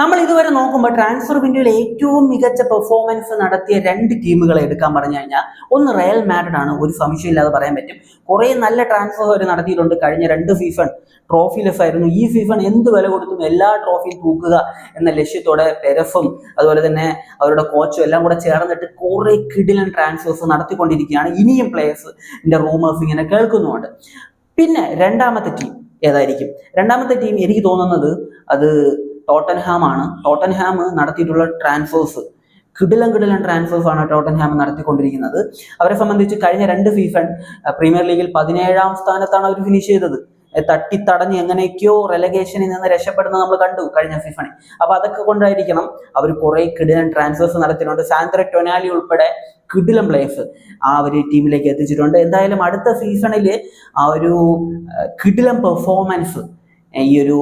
നമ്മൾ ഇതുവരെ നോക്കുമ്പോൾ ട്രാൻസ്ഫർ വിൻഡോയിൽ ഏറ്റവും മികച്ച പെർഫോമൻസ് നടത്തിയ രണ്ട് ടീമുകളെ എടുക്കാൻ പറഞ്ഞു കഴിഞ്ഞാൽ ഒന്ന് റയൽ മാഡ്രിഡ് ആണ്, ഒരു സംശയമില്ലാതെ പറയാൻ പറ്റും. കുറേ നല്ല ട്രാൻസ്ഫർ അവർ നടത്തിയിട്ടുണ്ട്. കഴിഞ്ഞ രണ്ട് സീസൺ ട്രോഫിലെസ് ആയിരുന്നു. ഈ സീസൺ എന്ത് വില കൊടുത്തും എല്ലാ ട്രോഫിയും തൂക്കുക എന്ന ലക്ഷ്യത്തോടെ പെരഫും അതുപോലെ തന്നെ അവരുടെ കോച്ചും എല്ലാം കൂടെ ചേർന്നിട്ട് കുറേ കിടിലൻ ട്രാൻസ്ഫേഴ്സ് നടത്തിക്കൊണ്ടിരിക്കുകയാണ്. ഇനിയും പ്ലേയേഴ്സിന്റെ റൂമേഴ്സ് ഇങ്ങനെ കേൾക്കുന്നുമുണ്ട്. പിന്നെ രണ്ടാമത്തെ ടീം ഏതായിരിക്കും? രണ്ടാമത്തെ ടീം എനിക്ക് തോന്നുന്നത് അത് ടോട്ടൻഹാം ആണ്. ടോട്ടൻഹാം നടത്തിയിട്ടുള്ള ട്രാൻസ്ഫേഴ്സ് കിടിലൻ ട്രാൻസ്ഫേഴ്സ് ആണ് ടോട്ടൻഹാം നടത്തിക്കൊണ്ടിരിക്കുന്നത്. അവരെ സംബന്ധിച്ച് കഴിഞ്ഞ രണ്ട് സീസൺ പ്രീമിയർ ലീഗിൽ 17ാം സ്ഥാനത്താണ് അവർ ഫിനിഷ് ചെയ്തത്. തട്ടിത്തടഞ്ഞ് എങ്ങനെയൊക്കെയോ റെലഗേഷനിൽ നിന്ന് രക്ഷപ്പെടുന്നത് നമ്മൾ കണ്ടു കഴിഞ്ഞ സീസണിൽ. അപ്പൊ അതൊക്കെ കൊണ്ടായിരിക്കണം അവർ കുറെ കിടിലൻ ട്രാൻസ്ഫേഴ്സ് നടത്തിയിട്ടുണ്ട്. സാന്ദ്രോ ടൊനാലി ഉൾപ്പെടെ കിടിലൻ പ്ലേയേഴ്സ് ആ ഒരു ടീമിലേക്ക് എത്തിച്ചിട്ടുണ്ട്. എന്തായാലും അടുത്ത സീസണിൽ ആ ഒരു കിടിലൻ പെർഫോമൻസ് ഈ ഒരു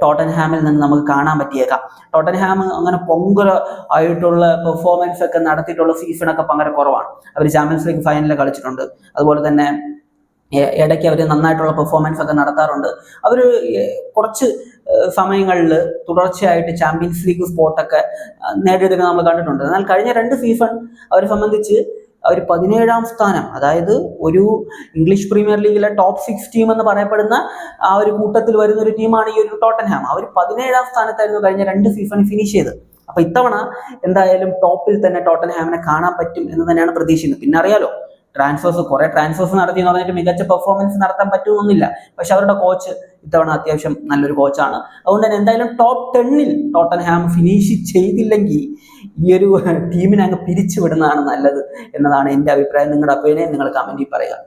ടോട്ടൻഹാമിൽ നിന്ന് നമുക്ക് കാണാൻ പറ്റിയേക്കാം. ടോട്ടൻഹാം അങ്ങനെ പൊങ്കല ആയിട്ടുള്ള പെർഫോമൻസ് ഒക്കെ നടത്തിയിട്ടുള്ള സീസണൊക്കെ ഭയങ്കര കുറവാണ്. അവർ ചാമ്പ്യൻസ് ലീഗ് ഫൈനലിൽ കളിച്ചിട്ടുണ്ട്. അതുപോലെ തന്നെ ഇടയ്ക്ക് അവർ നന്നായിട്ടുള്ള പെർഫോമൻസ് ഒക്കെ നടത്താറുണ്ട്. അവർ കുറച്ച് സമയങ്ങളിൽ തുടർച്ചയായിട്ട് ചാമ്പ്യൻസ് ലീഗ് സ്പോട്ടൊക്കെ നേടിയെടുക്കാൻ നമ്മൾ കണ്ടിട്ടുണ്ട്. എന്നാൽ കഴിഞ്ഞ രണ്ട് സീസൺ അവരെ സംബന്ധിച്ച് അവർ 17ാം സ്ഥാനം, അതായത് ഒരു ഇംഗ്ലീഷ് പ്രീമിയർ ലീഗിലെ ടോപ്പ് 6 ടീം എന്ന് പറയപ്പെടുന്ന ആ ഒരു കൂട്ടത്തിൽ വരുന്ന ഒരു ടീമാണ് ഈ ഒരു ടോട്ടൻഹാം. അവർ 17ാം സ്ഥാനത്തായിരുന്നു കഴിഞ്ഞ രണ്ട് സീസൺ ഫിനിഷ് ചെയ്ത്. അപ്പൊ ഇത്തവണ എന്തായാലും ടോപ്പിൽ തന്നെ ടോട്ടൻഹാമിനെ കാണാൻ പറ്റും എന്ന് തന്നെയാണ് പ്രതീക്ഷിക്കുന്നത്. പിന്നെ അറിയാലോ, കുറെ ട്രാൻസ്ഫേഴ്സ് നടത്തി എന്ന് പറഞ്ഞിട്ട് മികച്ച പെർഫോമൻസ് നടത്താൻ പറ്റുമെന്നില്ല. പക്ഷെ അവരുടെ കോച്ച് ഇത്തവണ അത്യാവശ്യം നല്ലൊരു കോച്ചാണ്. അതുകൊണ്ട് തന്നെ എന്തായാലും ടോപ്പ് 10ൽ ടോട്ടൻഹാം ഫിനിഷ് ചെയ്തില്ലെങ്കിൽ ഈ ഒരു ടീമിനെ അങ്ങ് പിരിച്ചു വിടുന്നതാണ് നല്ലത് എന്നതാണ് എൻ്റെ അഭിപ്രായം. നിങ്ങളുടെ ഒപ്പീനിയൻ നിങ്ങൾ കമന്റിൽ പറയുക.